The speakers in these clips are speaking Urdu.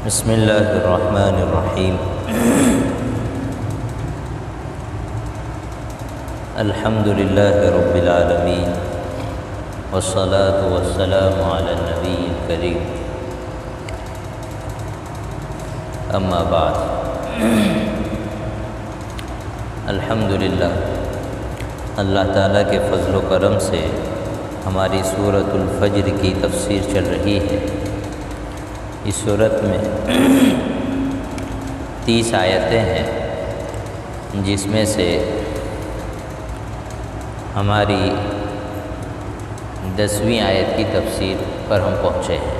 بسم اللہ الرحمن الرحیم الحمد للہ رب العالمین والصلاة والسلام علی النبی الکریم اما بعد الحمدللہ اللہ تعالیٰ کے فضل و کرم سے ہماری سورۃ الفجر کی تفسیر چل رہی ہے۔ اس سورت میں 30 آیتیں ہیں، جس میں سے ہماری 10ویں آیت کی تفسیر پر ہم پہنچے ہیں۔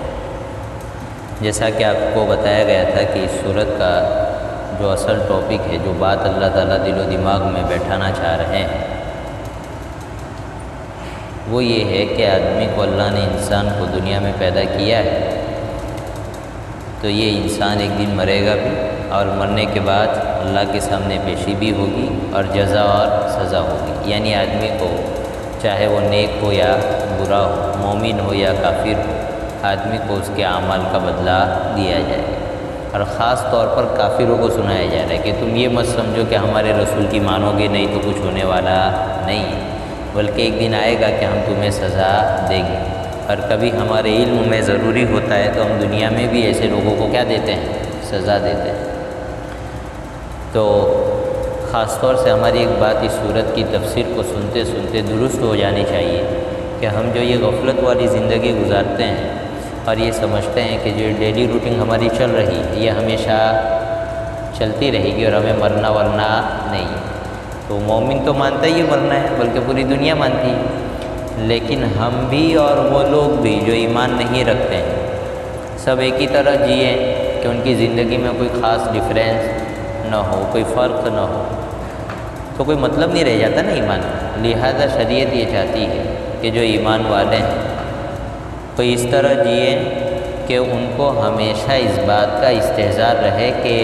جیسا کہ آپ کو بتایا گیا تھا کہ اس سورت کا جو اصل ٹاپک ہے، جو بات اللہ تعالیٰ دل و دماغ میں بیٹھانا چاہ رہے ہیں، وہ یہ ہے کہ آدمی کو اللہ نے انسان کو دنیا میں پیدا کیا ہے، تو یہ انسان ایک دن مرے گا بھی، اور مرنے کے بعد اللہ کے سامنے پیشی بھی ہوگی اور جزا اور سزا ہوگی۔ یعنی آدمی کو چاہے وہ نیک ہو یا برا ہو، مومن ہو یا کافر ہو، آدمی کو اس کے اعمال کا بدلہ دیا جائے گا۔ اور خاص طور پر کافروں کو سنایا جا رہا ہے کہ تم یہ مت سمجھو کہ ہمارے رسول کی مانو گے نہیں تو کچھ ہونے والا نہیں ہے، بلکہ ایک دن آئے گا کہ ہم تمہیں سزا دیں گے۔ اور کبھی ہمارے علم میں ضروری ہوتا ہے تو ہم دنیا میں بھی ایسے لوگوں کو کیا دیتے ہیں؟ سزا دیتے ہیں۔ تو خاص طور سے ہماری ایک بات اس صورت کی تفسیر کو سنتے سنتے درست ہو جانی چاہیے کہ ہم جو یہ غفلت والی زندگی گزارتے ہیں اور یہ سمجھتے ہیں کہ جو ڈیلی روٹین ہماری چل رہی ہے یہ ہمیشہ چلتی رہے گی اور ہمیں مرنا ورنا نہیں ہے، تو مومن تو مانتا ہی مرنا ہے، بلکہ پوری دنیا مانتی ہے، لیکن ہم بھی اور وہ لوگ بھی جو ایمان نہیں رکھتے ہیں سب ایک ہی طرح جئیں کہ ان کی زندگی میں کوئی خاص ڈفرینس نہ ہو، کوئی فرق نہ ہو، تو کوئی مطلب نہیں رہ جاتا نا ایمان۔ لہذا شریعت یہ چاہتی ہے کہ جو ایمان والے ہیں کوئی اس طرح جئیں کہ ان کو ہمیشہ اس بات کا استحضار رہے کہ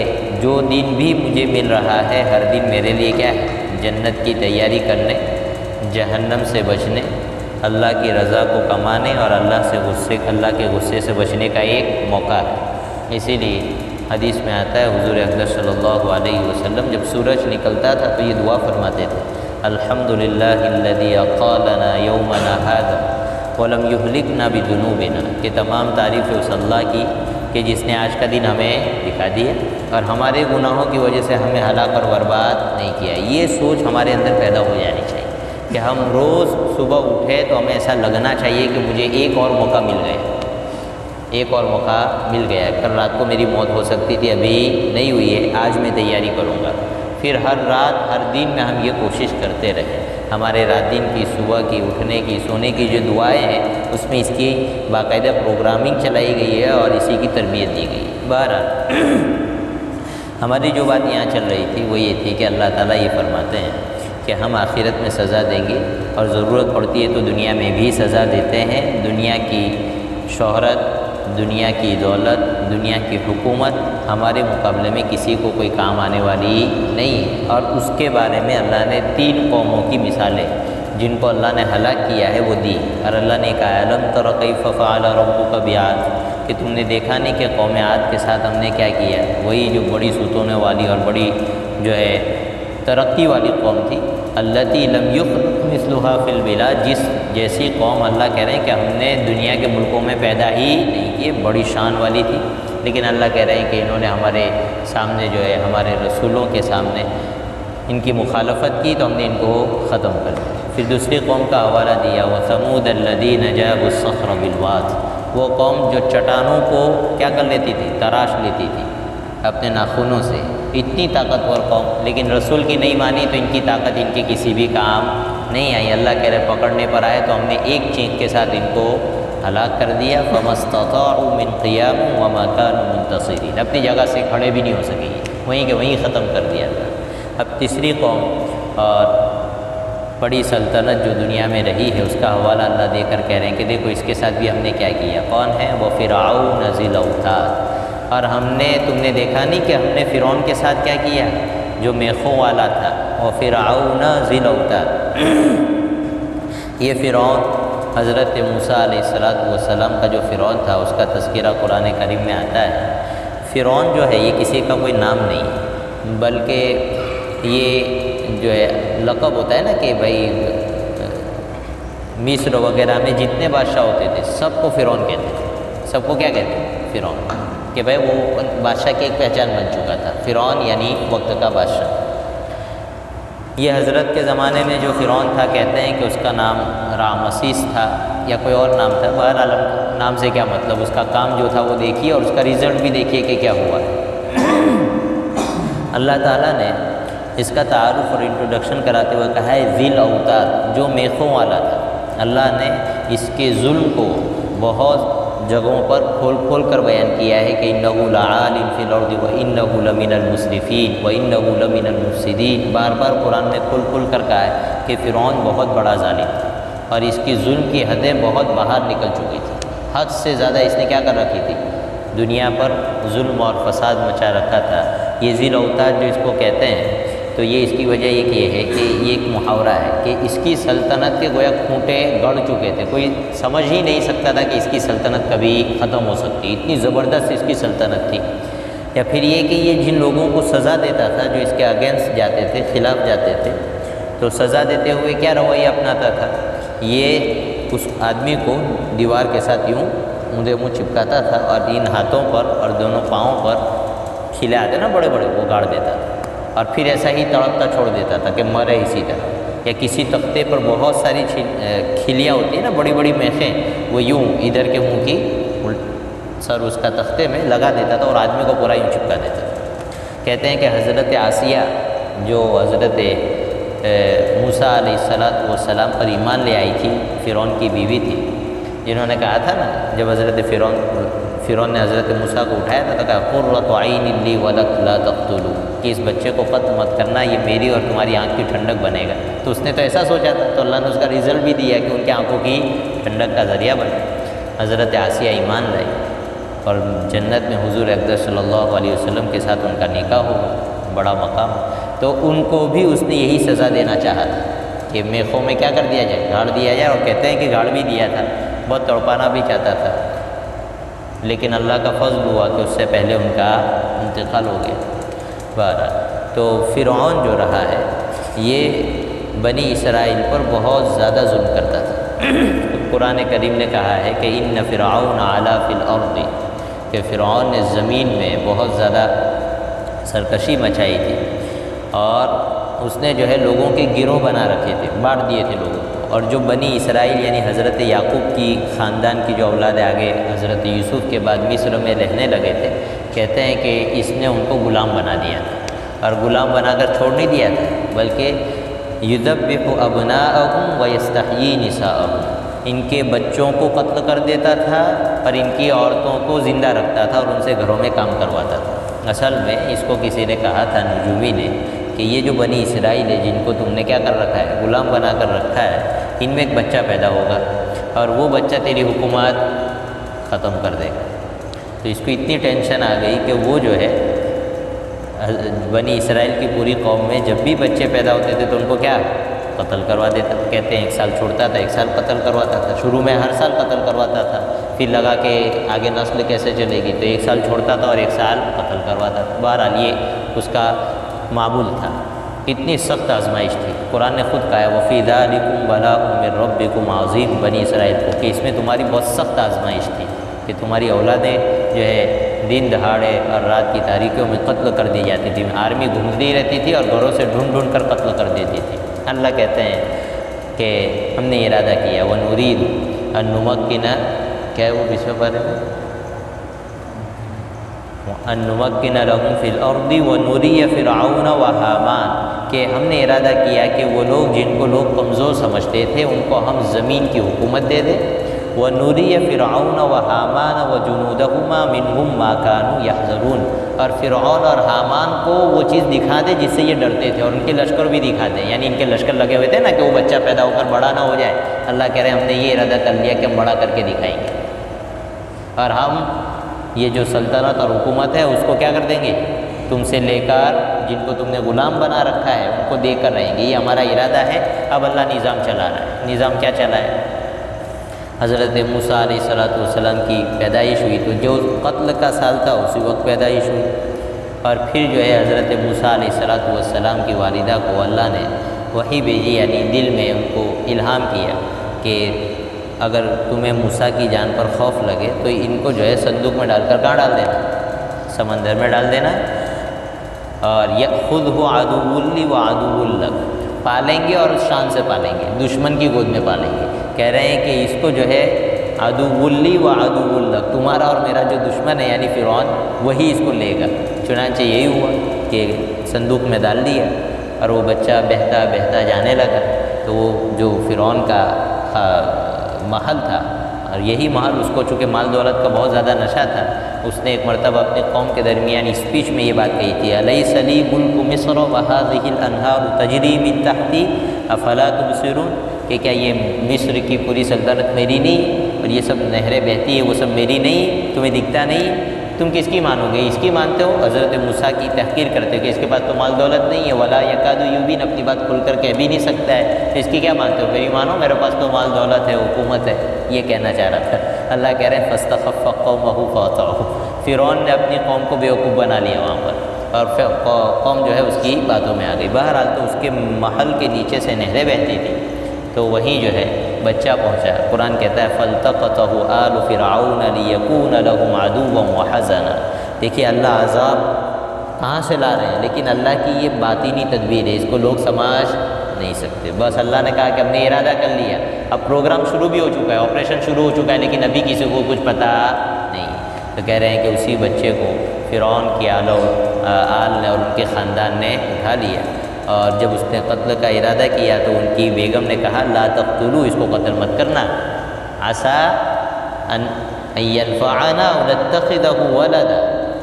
جو دن بھی مجھے مل رہا ہے ہر دن میرے لیے کیا ہے؟ جنت کی تیاری کرنے، جہنم سے بچنے، اللہ کی رضا کو کمانے اور اللہ کے غصے سے بچنے کا ایک موقع ہے۔ اسی لیے حدیث میں آتا ہے حضور اقدس صلی اللہ علیہ وسلم جب سورج نکلتا تھا تو یہ دعا فرماتے تھے، الحمدللہ الذی اقالنا یومنا ھذا ولم یہلکنا بذنوبنا، کہ تمام تعریف اس اللہ کی کہ جس نے آج کا دن ہمیں دکھا دیا اور ہمارے گناہوں کی وجہ سے ہمیں ہلاک اور برباد نہیں کیا۔ یہ سوچ ہمارے اندر پیدا ہو جانی چاہیے کہ ہم روز صبح اٹھے تو ہمیں ایسا لگنا چاہیے کہ مجھے ایک اور موقع مل گیا، ایک اور موقع مل گیا، کل رات کو میری موت ہو سکتی تھی، ابھی نہیں ہوئی ہے، آج میں تیاری کروں گا۔ پھر ہر رات ہر دن میں ہم یہ کوشش کرتے رہیں۔ ہمارے رات دن کی، صبح کی، اٹھنے کی، سونے کی جو دعائیں ہیں اس میں اس کی باقاعدہ پروگرامنگ چلائی گئی ہے اور اسی کی تربیت دی گئی ہے۔ بہرحال ہماری جو بات یہاں چل رہی تھی وہ یہ تھی کہ اللہ تعالیٰ یہ فرماتے ہیں کہ ہم آخرت میں سزا دیں گے، اور ضرورت پڑتی ہے تو دنیا میں بھی سزا دیتے ہیں۔ دنیا کی شہرت، دنیا کی دولت، دنیا کی حکومت ہمارے مقابلے میں کسی کو کوئی کام آنے والی نہیں ہے۔ اور اس کے بارے میں اللہ نے 3 قوموں کی مثالیں جن کو اللہ نے ہلاک کیا ہے وہ دی، اور اللہ نے کہا الم تر کیف فعل ربک بعاد، کہ تم نے دیکھا نہیں کہ قوم عاد کے ساتھ ہم نے کیا کیا؟ وہی جو بڑی ستونوں والی اور بڑی جو ہے ترقی والی قوم تھی، التی لم یخلق مثلھا فی البلاد، جس جیسی قوم اللہ کہہ رہے ہیں کہ ہم نے دنیا کے ملکوں میں پیدا ہی نہیں کی، بڑی شان والی تھی، لیکن اللہ کہہ رہے ہیں کہ انہوں نے ہمارے سامنے جو ہے ہمارے رسولوں کے سامنے ان کی مخالفت کی تو ہم نے ان کو ختم کر دیا۔ پھر دوسری قوم کا حوالہ دیا، وثمود الذین جابوا الصخر بالواد، وہ قوم جو چٹانوں کو کیا کر لیتی تھی؟ تراش لیتی تھی اپنے ناخنوں سے، اتنی طاقتور قوم، لیکن رسول کی نہیں مانی تو ان کی طاقت ان کے کسی بھی کام نہیں آئی۔ اللہ کہہ رہے پکڑنے پر آئے تو ہم نے ایک چینک کے ساتھ ان کو ہلاک کر دیا، فما استطاعوا من قیام وما كانوا منتصرین، اپنی جگہ سے کھڑے بھی نہیں ہو سکے، وہیں کہ وہیں ختم کر دیا تھا۔ اب تیسری قوم اور بڑی سلطنت جو دنیا میں رہی ہے اس کا حوالہ اللہ دے کر کہہ رہے ہیں کہ دیکھو اس کے ساتھ بھی ہم نے کیا کیا۔ کون ہے وہ؟ فرعون ذی الاوتاد، اور ہم نے، تم نے دیکھا نہیں کہ ہم نے فرعون کے ساتھ کیا کیا؟ جو میخوں والا تھا، وہ فرعون ذی الاوتاد، یہ فرعون حضرت موسیٰ علیہ السلام کا جو فرعون تھا اس کا تذکرہ قرآن کریم میں آتا ہے۔ فرعون جو ہے یہ کسی کا کوئی نام نہیں ہے، بلکہ یہ جو ہے لقب ہوتا ہے نا کہ بھائی مصر وغیرہ میں جتنے بادشاہ ہوتے تھے سب کو فرعون کہتے تھے، سب کو کیا کہتے ہیں؟ فرعون، کہ بھائی وہ بادشاہ کی ایک پہچان بن چکا تھا، فرعون یعنی وقت کا بادشاہ۔ یہ حضرت کے زمانے میں جو فرعون تھا کہتے ہیں کہ اس کا نام رامسیس تھا یا کوئی اور نام تھا، بہرحال نام سے کیا مطلب، اس کا کام جو تھا وہ دیکھیے اور اس کا رزلٹ بھی دیکھیے کہ کیا ہوا ہے۔ اللہ تعالیٰ نے اس کا تعارف اور انٹروڈکشن کراتے ہوئے کہا ہے ذی الاوتاد، جو میخوں والا تھا۔ اللہ نے اس کے ظلم کو بہت جگہوں پر کھول کھول کر بیان کیا ہے کہ انہ لعال فی الارض وانہ لمن المسرفین وانہ لمن المفسدین، بار بار قرآن میں کھول کھول کر کہا ہے کہ فرعون بہت بڑا ظالم تھا اور اس کی ظلم کی حدیں بہت باہر نکل چکی تھی، حد سے زیادہ اس نے کیا کر رکھی تھی، دنیا پر ظلم اور فساد مچا رکھا تھا۔ یہ ذی الاوتاد جو اس کو کہتے ہیں، تو یہ اس کی وجہ یہ ہے کہ یہ ایک محاورہ ہے کہ اس کی سلطنت کے گویا کھوٹے گڑ چکے تھے، کوئی سمجھ ہی نہیں سکتا تھا کہ اس کی سلطنت کبھی ختم ہو سکتی، اتنی زبردست اس کی سلطنت تھی۔ یا پھر یہ کہ یہ جن لوگوں کو سزا دیتا تھا جو اس کے اگینسٹ جاتے تھے، خلاف جاتے تھے، تو سزا دیتے ہوئے کیا رویہ اپناتا تھا، یہ اس آدمی کو دیوار کے ساتھ یوں اونڈے منہ چپکاتا تھا اور ان ہاتھوں پر اور دونوں پاؤں پر کھلے آتے نا بڑے بڑے، وہ گاڑ دیتا تھا اور پھر ایسا ہی تڑپتا چھوڑ دیتا تھا کہ مرے اسی طرح۔ یا کسی تختے پر بہت ساری کھلیاں ہوتی ہیں نا، بڑی بڑی میخیں، وہ یوں ادھر کے منہ کی سر اس کا تختے میں لگا دیتا تھا اور آدمی کو پورا یوں چپکا دیتا تھا۔ کہتے ہیں کہ حضرت آسیہ جو حضرت موسیٰ علیہ السلام پر ایمان لے آئی تھی، فرعون کی بیوی تھی، جنہوں نے کہا تھا نا جب حضرت فرعون نے حضرت موسیٰ کو اٹھایا تھا تو کہا قرۃ عین لی ولک لا تقتلوا، کہ اس بچے کو قتل مت کرنا، یہ میری اور تمہاری آنکھ کی ٹھنڈک بنے گا۔ تو اس نے تو ایسا سوچا تھا، تو اللہ نے اس کا رزلٹ بھی دیا کہ ان کی آنکھوں کی ٹھنڈک کا ذریعہ بنا۔ حضرت آسیہ ایمان لائی اور جنت میں حضور اقدس صلی اللہ علیہ وسلم کے ساتھ ان کا نکاح ہوا، بڑا مقام۔ تو ان کو بھی اس نے یہی سزا دینا چاہا تھا کہ میخوں میں کیا کر دیا جائے، گاڑ دیا جائے، اور کہتے ہیں کہ گاڑ بھی دیا تھا، بہت تڑپانا بھی چاہتا تھا، لیکن اللہ کا فضل ہوا کہ اس سے پہلے ان کا انتقال ہو گیا۔ بہرحال تو فرعون جو رہا ہے یہ بنی اسرائیل پر بہت زیادہ ظلم کرتا تھا۔ قرآن کریم نے کہا ہے کہ ان فرعون علا فی الارض، کہ فرعون نے زمین میں بہت زیادہ سرکشی مچائی تھی اور اس نے جو ہے لوگوں کے گروہ بنا رکھے تھے، بانٹ دیے تھے لوگوں کو۔ اور جو بنی اسرائیل یعنی حضرت یعقوب کی خاندان کی جو اولاد آگے حضرت یوسف کے بعد مصر میں رہنے لگے تھے، کہتے ہیں کہ اس نے ان کو غلام بنا دیا تھا، اور غلام بنا کر چھوڑ نہیں دیا تھا، بلکہ یذبح ابناءہم ویستحیی نساءہم، ان کے بچوں کو قتل کر دیتا تھا اور ان کی عورتوں کو زندہ رکھتا تھا اور ان سے گھروں میں کام کرواتا تھا۔ اصل میں اس کو کسی نے کہا تھا، نجومی نے، کہ یہ جو بنی اسرائیل ہے جن کو تم نے کیا کر رکھا ہے، غلام بنا کر رکھا ہے، ان میں ایک بچہ پیدا ہوگا اور وہ بچہ تیری حکومت ختم کر دے گا۔ تو اس کو اتنی ٹینشن آ گئی کہ وہ جو ہے بنی اسرائیل کی پوری قوم میں جب بھی بچے پیدا ہوتے تھے تو ان کو کیا قتل کروا دیتا تھا۔ کہتے ہیں 1 سال چھوڑتا تھا، 1 سال قتل کرواتا تھا، شروع میں ہر سال قتل کرواتا تھا، پھر لگا کہ آگے نسل کیسے چلے گی تو 1 سال چھوڑتا تھا اور 1 سال قتل کرواتا تھا۔ بہرحال یہ اس کا معمول تھا۔ اتنی سخت آزمائش تھی، قرآن نے خود کہا ہے وَفِي ذَلِكُمْ بَلَاءٌ مِّن رَبِّكُمْ عَظِيمٌ، بنی اسرائیل کو، کہ اس میں تمہاری بہت سخت آزمائش تھی کہ تمہاری اولادیں جو ہے دن دہاڑے اور رات کی تاریکیوں میں قتل کر دی جاتی تھی، آرمی گھومتی رہتی تھی اور گھروں سے ڈھونڈ ڈھونڈ کر قتل کر دیتی تھی۔ اللہ کہتے ہیں کہ ہم نے ارادہ کیا وَنُرِيدُ أَن نُمَكِّنَ، کیا ہے وہ بسم پر ہے، أَن نُمَكِّنَ لَهُمْ فِي الْأَرْضِ وَنُرِيَ فِرْعَوْنَ وَهَامَانَ، کہ ہم نے ارادہ کیا کہ وہ لوگ جن کو لوگ کمزور سمجھتے تھے ان کو ہم زمین کی حکومت دے دیں، وَنُرِيَ فِرْعَوْنَ وَهَامَانَ وَجُنُودَهُمَا مِنْهُمْ مَا كَانُوا يَحْذَرُونَ، اور فرعون اور حامان کو وہ چیز دکھا دے جس سے یہ ڈرتے تھے، اور ان کے لشکر بھی دکھا دیں، یعنی ان کے لشکر لگے ہوئے تھے نا کہ وہ بچہ پیدا ہو کر بڑا نہ ہو جائے، اللہ کہہ رہے ہیں ہم نے یہ ارادہ کر لیا کہ ہم بڑا کر کے دکھائیں گے، اور ہم یہ جو سلطنت اور حکومت ہے اس کو کیا کر دیں گے، تم سے لے کر جن کو تم نے غلام بنا رکھا ہے ان کو دے کر رہیں گے، یہ ہمارا ارادہ ہے۔ اب اللہ نظام چلا رہا ہے، نظام کیا چلا ہے، حضرت موسیٰ علیہ السلام کی پیدائش ہوئی تو جو قتل کا سال تھا اسی وقت پیدائش ہوئی، اور پھر جو ہے حضرت موسیٰ علیہ السلام کی والدہ کو اللہ نے وحی بھیجی، یعنی دل میں ان کو الہام کیا کہ اگر تمہیں موسیٰ کی جان پر خوف لگے تو ان کو جو ہے صندوق میں ڈال کر کہاں ڈال دینا، سمندر میں ڈال دینا، اور یأخذہ عدو لی و عدو لک، پالیں گے اور شان سے پالیں گے، دشمن کی گود میں پالیں گے۔ کہہ رہے ہیں کہ اس کو جو ہے عدو لی و عدو لک، تمہارا اور میرا جو دشمن ہے یعنی فرعون وہی اس کو لے گا۔ چنانچہ یہی ہوا کہ صندوق میں ڈال دیا اور وہ بچہ بہتا بہتا جانے لگا، تو وہ جو فرعون کا محل تھا، اور یہی محل اس کو چونکہ مال دولت کا بہت زیادہ نشہ تھا، اس نے ایک مرتبہ اپنے قوم کے درمیان اسپیچ میں یہ بات کہی تھی، الیس لی ملک مصر وہذہ الانہار تجری من تحتی افلا تبصرون، کہ کیا یہ مصر کی پوری سلطنت میری نہیں اور یہ سب نہریں بہتی ہیں وہ سب میری نہیں، تمہیں دکھتا نہیں؟ تم کس کی مانو گے؟ اس کی مانتے ہو؟ حضرت موسیٰ کی تحقیر کرتے ہو کہ اس کے پاس تو مال دولت نہیں ہے، ولا یکاد یبین، اپنی بات کھل کر کہہ بھی نہیں سکتا ہے، تو اس کی کیا مانتے ہو؟ میری مانو، میرے پاس تو مال دولت ہے، حکومت ہے، یہ کہنا چاہ رہا تھا۔ اللہ کہہ رہے ہیں فاستخف قومہ فاطاعوہ، فرعون نے اپنی قوم کو بیوقوف بنا لیا وہاں پر، اور قوم جو ہے اس کی باتوں میں آ گئی۔ بہرحال تو اس کے محل کے نیچے سے نہریں بہتی تھیں، تو وہیں جو ہے بچہ پہنچا۔ قرآن کہتا ہے فَالْتَقَطَهُ آلُ فِرْعَوْنَ لِيَكُونَ لَهُمْ عَدُوًّا وَحَزَنًا۔ دیکھیے اللہ عذاب کہاں سے لا رہے ہیں، لیکن اللہ کی یہ باطنی تدبیر ہے، اس کو لوگ سمجھ نہیں سکتے۔ بس اللہ نے کہا کہ ہم نے ارادہ کر لیا، اب پروگرام شروع بھی ہو چکا ہے، آپریشن شروع ہو چکا ہے، لیکن ابھی کسی کو کچھ پتہ نہیں۔ تو کہہ رہے ہیں کہ اسی بچے کو فرعون کی آل نے اور ان کے خاندان نے اٹھا لیا، اور جب اس نے قتل کا ارادہ کیا تو ان کی بیگم نے کہا لا تقتلوا، اس کو قتل مت کرنا، عسیٰ ان ینفعنا او نتخذہ ولدا،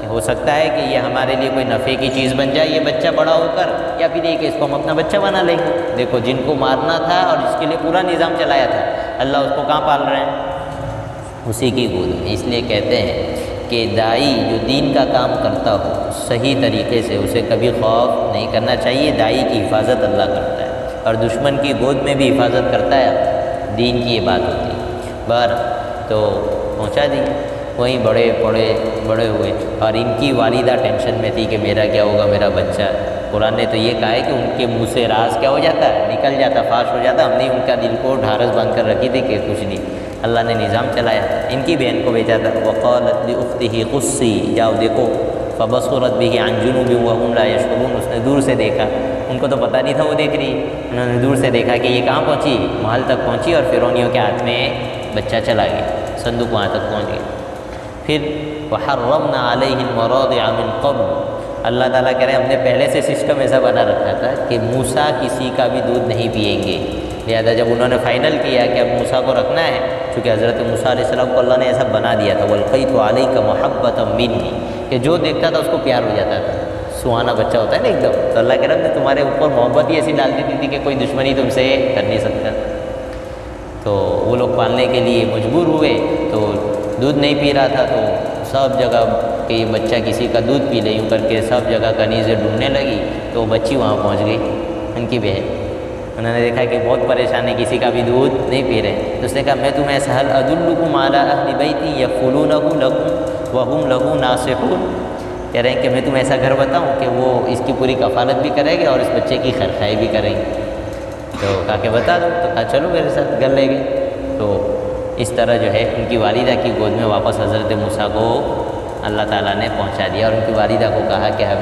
ہو سکتا ہے کہ یہ ہمارے لیے کوئی نفع کی چیز بن جائے یہ بچہ بڑا ہو کر، یا پھر یہ کہ اس کو ہم اپنا بچہ بنا لیں گے۔ دیکھو جن کو مارنا تھا اور جس کے لیے پورا نظام چلایا تھا، اللہ اس کو کہاں پال رہے ہیں؟ اسی کی گود میں۔ اس لیے کہتے ہیں کہ داعی جو دین کا کام کرتا ہو صحیح طریقے سے، اسے کبھی خوف نہیں کرنا چاہیے، داعی کی حفاظت اللہ کرتا ہے، اور دشمن کی گود میں بھی حفاظت کرتا ہے، دین کی یہ بات ہوتی ہے۔ بہر تو پہنچا دی، وہیں بڑے ہوئے، اور ان کی والدہ ٹینشن میں تھی کہ میرا کیا ہوگا، میرا بچہ۔ قرآن نے تو یہ کہا ہے کہ ان کے منہ سے راز کیا ہو جاتا ہے، نکل جاتا، فاش ہو جاتا۔ ہم نے ان کا دل کو ڈھارس باندھ کر رکھی تھی کہ کچھ نہیں، اللہ نے نظام چلایا تھا۔ ان کی بہن کو بھیجا تھا، وقالت لأختہ قصی، جاؤ دیکھو، فبصرت بہ عن جنوب وهم لا يشعرون، اس نے دور سے دیکھا، ان کو تو پتہ نہیں تھا وہ دیکھ رہی، انہوں نے دور سے دیکھا کہ یہ کہاں پہنچی، محل تک پہنچی، اور فرعونیوں کے ہاتھ میں بچہ چلا گیا، صندوق وہاں تک پہنچ گیا۔ پھر وحرمنا علیہ المراضع من قبل، اللہ تعالیٰ کہہ رہے ہیں ہم نے پہلے سے سسٹم ایسا بنا رکھا تھا کہ موسیٰ کسی کا بھی دودھ نہیں پئیں گے، لہذا جب انہوں نے فائنل کیا کہ اب موسیٰ کو رکھنا ہے، چونکہ حضرت موسیٰ علیہ السلام کو اللہ نے ایسا بنا دیا تھا، وَالْقَيْتُ عَلَيْكَ مُحَبَّةً مِّنِّي، کہ جو دیکھتا تھا اس کو پیار ہو جاتا تھا، سہانا بچہ ہوتا ہے نا ایک دم، تو اللہ کہہ رہا ہے تمہارے اوپر محبت ہی ایسی ڈال دیتی تھی کہ کوئی دشمنی تم سے کر نہیں سکتا۔ تو وہ لوگ پالنے کے لیے مجبور ہوئے، تو دودھ نہیں پی رہا تھا، تو سب جگہ کہ یہ بچہ کسی کا دودھ پی لے، یوں کر کے سب جگہ کنیزیں ڈھونڈنے لگی، تو بچی وہاں پہنچ گئی، ان کی بہن۔ انہوں نے دیکھا کہ بہت پریشان ہے، کسی کا بھی دودھ نہیں پی رہے، تو اس نے کہا میں تمہیں هل ادلکم علی اہل بیت یکفلونہ لکم وہم لہ ناصحون، کہہ رہے ہیں کہ میں تمہیں ایسا گھر بتاؤں کہ وہ اس کی پوری کفالت بھی کرے گے اور اس بچے کی خیرخواہی بھی کریں گے۔ تو کہا کہ بتا دو، تو کہا چلو میرے ساتھ، گھر لے گئے۔ تو اس طرح جو ہے ان کی والدہ کی گود میں واپس حضرت موسیٰ کو اللہ تعالیٰ نے پہنچا دیا، اور ان کی والدہ کو کہا کہ ہم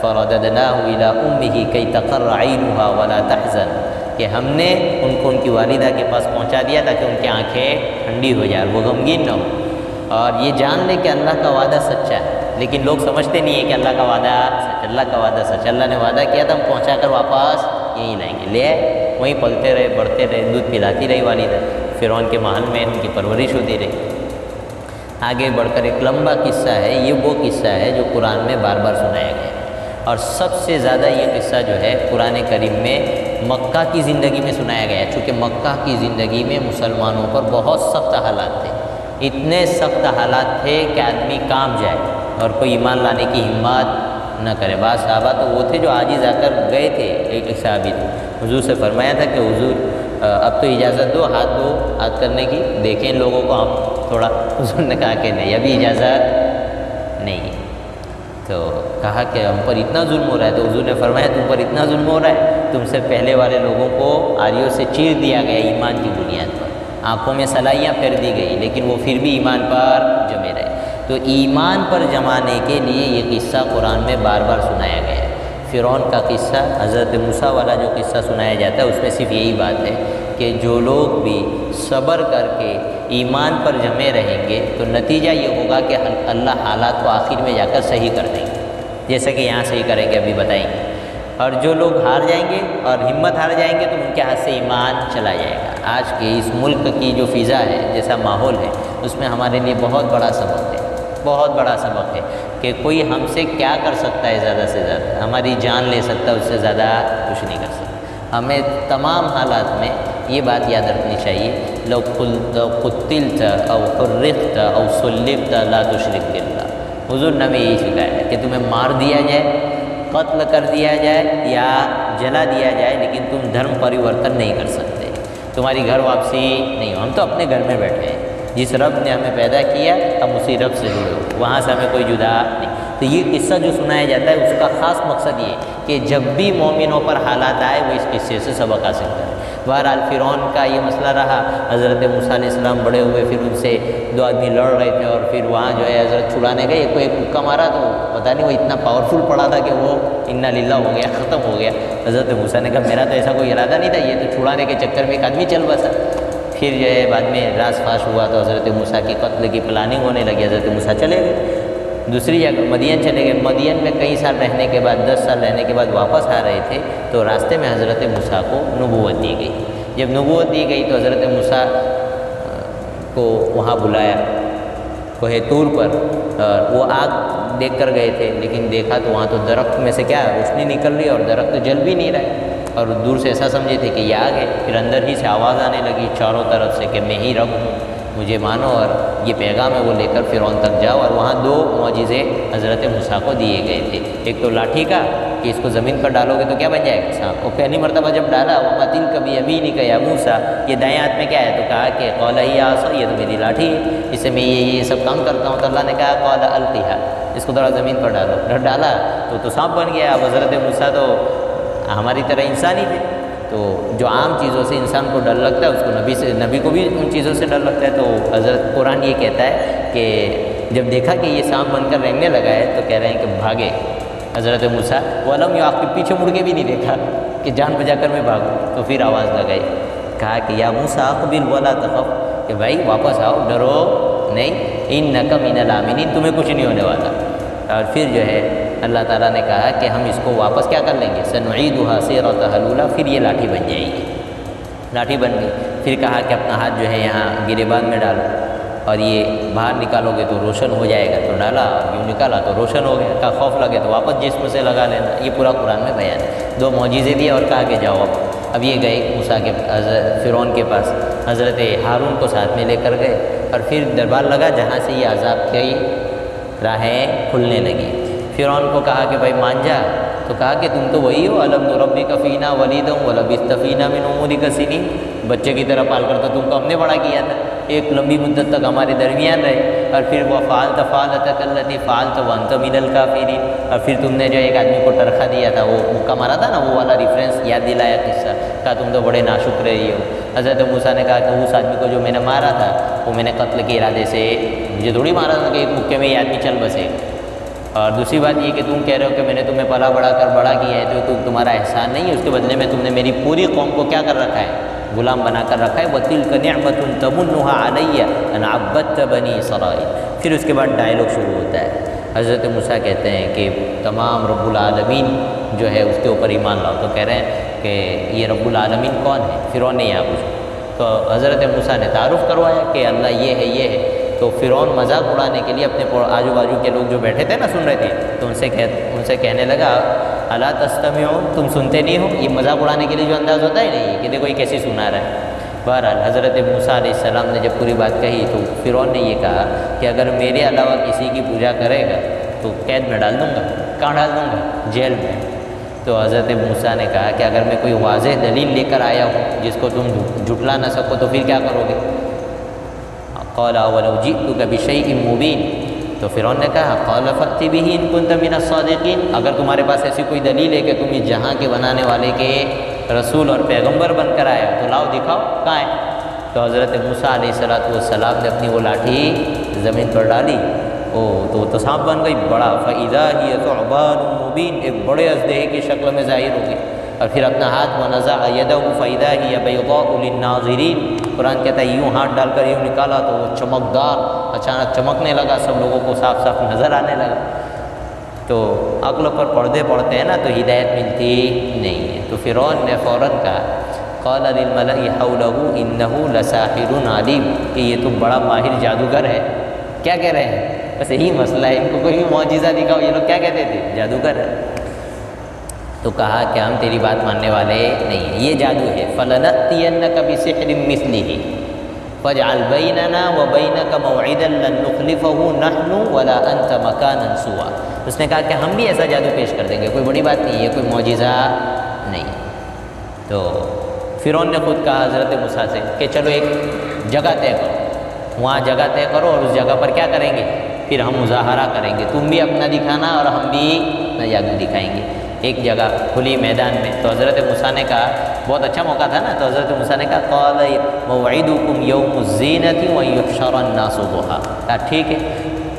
فرددناہ الی امہ کی تقر عینہا ولا تحزن، کہ ہم نے ان کو ان کی والدہ کے پاس پہنچا دیا تاکہ ان کی آنکھیں ٹھنڈی ہو جائے، وہ غمگین نہ ہو، اور یہ جان لے کہ اللہ کا وعدہ سچا ہے۔ لیکن لوگ سمجھتے نہیں ہیں کہ اللہ کا وعدہ سچ، اللہ کا وعدہ سچ، اللہ نے وعدہ کیا تھا ہم پہنچا کر واپس یہیں لائیں گے، لے آئے، وہیں پلتے رہے، بڑھتے رہے، دودھ پلاتی رہی والدہ، فرعون کے محل میں ان کی پرورش ہوتی رہی۔ آگے بڑھ کر ایک لمبا قصہ ہے، یہ وہ قصہ ہے جو قرآن میں بار بار سنایا گیا ہے، اور سب سے زیادہ یہ قصہ جو ہے قرآن کریم میں مکہ کی زندگی میں سنایا گیا ہے، چونکہ مکہ کی زندگی میں مسلمانوں پر بہت سخت حالات تھے، اتنے سخت حالات تھے کہ آدمی کانپ جائے اور کوئی ایمان لانے کی ہمت نہ کرے۔ بعض صحابہ تو وہ تھے جو عاجز آ کر گئے تھے، ایک صحابی تھے، حضور سے فرمایا تھا کہ حضور اب تو اجازت دو ہاتھ کرنے کی، دیکھیں ان لوگوں کو ہم تھوڑا۔ حضور نے کہا کہ نہیں، ابھی اجازت نہیں۔ تو کہا کہ ہم پر اتنا ظلم ہو رہا ہے، تو حضور نے فرمایا تم پر اتنا ظلم ہو رہا ہے، تم سے پہلے والے لوگوں کو آریوں سے چیر دیا گیا ایمان کی بنیاد پر، آنکھوں میں سلائیاں پھیر دی گئی، لیکن وہ پھر بھی ایمان پر جمے رہے۔ تو ایمان پر جمانے کے لیے یہ قصہ قرآن میں بار بار سنایا گیا ہے۔ فرعون کا قصہ، حضرت موسیٰ والا جو قصہ سنایا جاتا ہے، اس میں صرف یہی بات ہے کہ جو لوگ بھی صبر کر کے ایمان پر جمے رہیں گے تو نتیجہ یہ ہوگا کہ اللہ حالات کو آخر میں جا کر صحیح کر دیں گے، جیسا کہ یہاں صحیح کریں گے، ابھی بتائیں گے۔ اور جو لوگ ہار جائیں گے اور ہمت ہار جائیں گے تو ان کے ہاتھ سے ایمان چلا جائے گا۔ آج کے اس ملک کی جو فضا ہے، جیسا ماحول ہے، اس میں ہمارے لیے بہت بڑا سبق ہے، بہت بڑا سبق ہے کہ کوئی ہم سے کیا کر سکتا ہے، زیادہ سے زیادہ ہماری جان لے سکتا ہے، اس سے زیادہ کچھ نہیں کر سکتا۔ ہمیں تمام حالات میں یہ بات یاد رکھنی چاہیے، لو قتلت او حرقت او صلبت لا تشرک باللہ۔ حضور نے بھی یہی سکھایا ہے کہ تمہیں مار دیا جائے، قتل کر دیا جائے یا جلا دیا جائے، لیکن تم دھرم پریورتن نہیں کر سکتے، تمہاری گھر واپسی نہیں ہو۔ ہم تو اپنے گھر میں بیٹھے ہیں، جس رب نے ہمیں پیدا کیا ہم اسی رب سے جڑے ہو، وہاں سے ہمیں کوئی جدا نہیں۔ تو یہ قصہ جو سنایا جاتا ہے، اس کا خاص مقصد یہ ہے کہ جب بھی مومنوں پر حالات آئے وہ اس قصے سے سبق حاصل کریں۔ بہرحال فرعون کا یہ مسئلہ رہا، حضرت موسیٰ علیہ السلام بڑے ہوئے، پھر ان سے دو آدمی لڑ رہے تھے، اور پھر وہاں جو ہے حضرت چھڑانے گئے، ایک مکہ مارا تو پتہ نہیں وہ اتنا پاورفل پڑا تھا کہ وہ انا للہ ہو گیا، ختم ہو گیا۔ حضرت موسیٰ نے کہا میرا تو ایسا کوئی ارادہ نہیں تھا، یہ تو چھڑانے کے چکر میں ایک آدمی چل بسا۔ پھر جو ہے بعد میں راز فاش ہوا تو حضرت موسیٰ کی قتل کی پلاننگ ہونے لگی، حضرت موسیٰ چلے گئے دوسری جگہ، مدین چلے گئے۔ مدین میں کئی سال رہنے کے بعد، 10 سال رہنے کے بعد واپس آ رہے تھے، تو راستے میں حضرت موسیٰ کو نبوت دی گئی۔ جب نبوت دی گئی تو حضرت موسیٰ کو وہاں بلایا کوہ طور پر، اور وہ آگ دیکھ کر گئے تھے، لیکن دیکھا تو وہاں تو درخت میں سے کیا روشنی نکل رہی اور درخت جل بھی نہیں رہا، اور دور سے ایسا سمجھے تھے کہ یہ آگ ہے۔ پھر اندر ہی سے آواز آنے لگی چاروں طرف سے کہ میں ہی رب ہوں، مجھے مانو، اور یہ پیغام ہے وہ لے کر فرعون تک جاؤ۔ اور وہاں 2 معجزے حضرت موسیٰ کو دیے گئے تھے، ایک تو لاٹھی کا کہ اس کو زمین پر ڈالو گے تو کیا بن جائے گا، سانپ۔ اور پہلی مرتبہ جب ڈالا وما تلک بیمینک یا موسیٰ، یہ دائیں ہاتھ میں کیا ہے، تو کہا کہ قال ہی عصی، یہ تو میری لاٹھی ہے، اس سے میں یہ سب کام کرتا ہوں۔ تو اللہ نے کہا قال القیھا، اس کو تھوڑا زمین پر ڈالو، ڈالا تو سانپ بن گیا۔ اب حضرت موسیٰ تو ہماری طرح انسان ہی تھے، تو جو عام چیزوں سے انسان کو ڈر لگتا ہے، اس کو نبی کو بھی ان چیزوں سے ڈر لگتا ہے۔ تو حضرت قرآن یہ کہتا ہے کہ جب دیکھا کہ یہ سانپ بن کر رینگنے لگا ہے تو کہہ رہے ہیں کہ بھاگے حضرت موسیٰ، وَلَمْ يُعَقِّبْ، پیچھے مڑ کے بھی نہیں دیکھا کہ جان بچا کر میں بھاگوں۔ تو پھر آواز لگائی، کہا کہ یا موسیٰ اقبل ولا تخف، کہ بھائی واپس آؤ، ڈرو نہیں، اِنَّکَ مِنَ الْآمِنِينَ، تمہیں کچھ نہیں ہونے والا۔ اور پھر جو ہے اللہ تعالیٰ نے کہا کہ ہم اس کو واپس کیا کر لیں گے، سنعیدھا سیرتھا الاولیٰ، پھر یہ لاٹھی بن جائے گی، لاٹھی بن گئی۔ پھر کہا کہ اپنا ہاتھ جو ہے یہاں گریبان میں ڈالو اور یہ باہر نکالو گے تو روشن ہو جائے گا، تو ڈالا، یوں نکالا تو روشن ہو گیا۔ کہا خوف لگے تو واپس جسم سے لگا لینا، یہ پورا قرآن میں بیان ہے۔ 2 معجزے دیے اور کہا کہ جاؤ اب یہ گئے موسیٰ کے فرعون کے پاس، حضرت ہارون کو ساتھ میں لے کر گئے، اور پھر دربار لگا جہاں سے یہ عذاب کی راہیں کھلنے لگی۔ فرعون کو کہا کہ بھائی مان جا، تو کہا کہ تم تو وہی ہو، الم نربک فینا ولیدا ولبثت فینا من عمرک سنین، بچے کی طرح پال کر تو تم کو ہم نے بڑا کیا تھا، ایک لمبی مدت تک ہمارے درمیان رہے، اور پھر وہ فعلت فعلتک التی فعلت وانت من الکافرین، اور پھر تم نے جو ایک آدمی کو ٹرخا دیا تھا، وہ مکہ مارا تھا نا، وہ والا ریفرنس یاد دلایا قصہ، کہا تم تو بڑے ناشکر ہی ہو۔ حضرت موسیٰ نے کہا کہ اس آدمی کو جو میں نے مارا تھا وہ میں نے قتل کے ارادے سے، مجھے تھوڑی مارا تھا کہ ایک مکے میں یہ آدمی چل بسے۔ اور دوسری بات یہ کہ تم کہہ رہے ہو کہ میں نے تمہیں پلا بڑا کر بڑا کیا ہے، تو تمہارا احسان نہیں ہے، اس کے بدلے میں تم نے میری پوری قوم کو کیا کر رکھا ہے، غلام بنا کر رکھا ہے۔ وَتِلْكَ نِعْمَةٌ تَمُنُّهَا عَلَيَّ أَنْ عَبَّدْتَ بَنِي إِسْرَائِيلَ۔ پھر اس کے بعد ڈائلاگ شروع ہوتا ہے، حضرت موسیٰ کہتے ہیں کہ تمام رب العالمین جو ہے اس کے اوپر ایمان لاؤ، تو کہہ رہے ہیں کہ یہ رب العالمین کون ہے، فرعون نے یہاں پوچھا، تو حضرت موسیٰ نے تعارف کروایا کہ اللہ یہ ہے یہ ہے۔ تو فرعون مذاق اڑانے کے لیے اپنے آجو بازو کے لوگ جو بیٹھے تھے نا، سن رہے تھے، تو ان سے کہنے لگا الا تستمعون، تم سنتے نہیں ہو، یہ مذاق اڑانے کے لیے جو انداز ہوتا ہے نہیں کہ دیکھو یہ کیسی سنا رہا ہے۔ بہرحال حضرت موسیٰ علیہ السلام نے جب پوری بات کہی تو فرعون نے یہ کہا کہ اگر میرے علاوہ کسی کی پوجا کرے گا تو قید میں ڈال دوں گا۔ کہاں ڈال دوں گا؟ جیل میں۔ تو حضرت موسیٰ نے کہا کہ اگر میں کوئی واضح دلیل لے کر آیا ہوں جس کو تم جھٹلا نہ سکو تو پھر کیا کرو گے؟ قال اولو جئتک بشیء مبین، تو فرعون نے کہا قال فأت بہ ان کنت من الصادقین، اگر تمہارے پاس ایسی کوئی دلیل ہے کہ تم اس جہاں کے بنانے والے کے رسول اور پیغمبر بن کر آئے ہو تو لاؤ دکھاؤ کہاں ہے؟ تو حضرت موسیٰ علیہ السلام نے اپنی وہ لاٹھی زمین پر ڈالی، تو سانپ بن گئی بڑا، فَإِذَا هِيَ ثُعْبَانٌ مُبِينٌ، ایک بڑے اژدہے کی شکل میں ظاہر ہو گئی، اور پھر اپنا ہاتھ وَنَزَعَ يَدَهُ فَإِذَا هِيَ بَيْضَاءُ لِلنَّاظِرِينَ، قرآن کہتا ہے یوں ہاتھ ڈال کر یوں نکالا تو وہ چمکدار اچانک چمکنے لگا، سب لوگوں کو صاف صاف نظر آنے لگا۔ تو عقل پر پردے پڑتے ہیں نا تو ہدایت ملتی نہیں ہے، تو فرعون نے فوراً کہا قال للملئ حوله انه لساحر علیم، کہ یہ تو بڑا ماہر جادوگر ہے۔ کیا کہہ رہے ہیں؟ بس یہی مسئلہ ہے، ان کو کوئی معجزہ دکھاؤ، یہ لوگ کیا کہتے تھے؟ جادوگر ہے۔ تو کہا کہ ہم تیری بات ماننے والے نہیں ہیں، یہ جادو ہے۔ فَلَنَأْتِيَنَّكَ بِسِحْرٍ مِّثْلِهِ فَاجْعَلْ بَيْنَنَا وَبَيْنَكَ مَوْعِدًا لَّن نُّخْلِفَهُ نَحْنُ وَلَا أَنتَ مَكَانًا سُوًى، اس نے کہا کہ ہم بھی ایسا جادو پیش کر دیں گے، کوئی بڑی بات نہیں ہے، کوئی معجزہ نہیں۔ تو فرعون نے خود کہا حضرت موسیٰ سے کہ چلو ایک جگہ طے کرو، وہاں جگہ طے کرو اور اس جگہ پر کیا کریں گے؟ پھر ہم مظاہرہ کریں گے، تم بھی اپنا دکھانا اور ہم بھی اپنا جادو دکھائیں گے، ایک جگہ کھلی میدان میں۔ تو حضرت موسیٰ نے کہا، بہت اچھا موقع تھا نا، تو حضرت موسیٰ نے کہا قال موعدکم یوم الزینۃ ویحشر الناس ضحیٰ، کہا ٹھیک ہے۔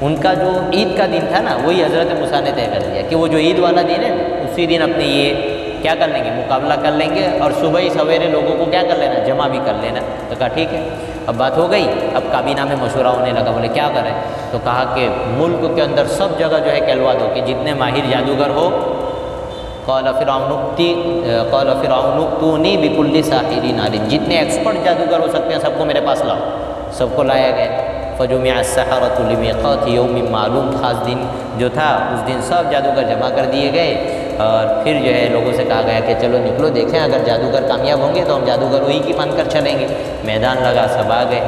ان کا جو عید کا دن تھا نا وہی حضرت موسیٰ نے طے کر دیا کہ وہ جو عید والا دن ہے اسی دن اپنے یہ کیا کر لیں گے؟ مقابلہ کر لیں گے، اور صبح ہی سویرے لوگوں کو کیا کر لینا؟ جمع بھی کر لینا۔ تو کہا ٹھیک ہے۔ اب بات ہو گئی، اب کابینہ میں مشورہ ہونے لگا، بولے کیا کریں؟ تو کہا کہ ملک کے اندر سب جگہ جو ہے کہلوا دو کہ جتنے ماہر جادوگر ہو، قال فرعون ائتونی بکل ساحر علیم، جتنے ایکسپرٹ جادوگر ہو سکتے ہیں سب کو میرے پاس لاؤ۔ سب کو لایا گیا۔ فجمع السحرۃ لمیقات یوم معلوم، خاص دن جو تھا اس دن سب جادوگر جمع کر دیے گئے، اور پھر جو ہے لوگوں سے کہا گیا کہ چلو نکلو دیکھیں اگر جادوگر کامیاب ہوں گے تو ہم جادوگر وہی کی مان کر چلیں گے۔ میدان لگا، سب آ گئے۔